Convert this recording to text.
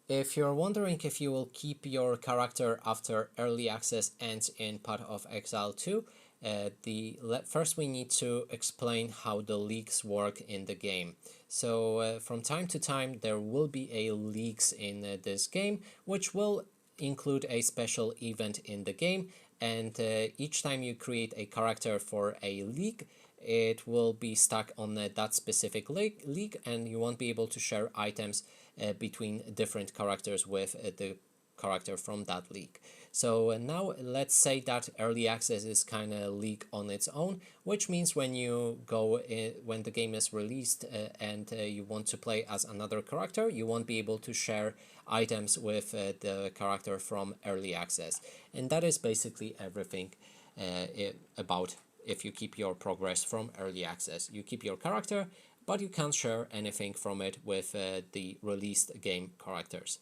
If you're wondering if you will keep your character after early access ends in Path of Exile 2, first we need to explain how the leaks work in the game. So from time to time there will be a leaks in this game, which will include a special event in the game, and each time you create a character for a league, it will be stuck on that specific league, and you won't be able to share items between different characters with the character from that league. So now let's say that early access is kind of league on its own, which means when you go in, when the game is released and you want to play as another character, you won't be able to share items with the character from early access. And that is basically everything about if you keep your progress from early access. You keep your character, but you can't share anything from it with the released game characters.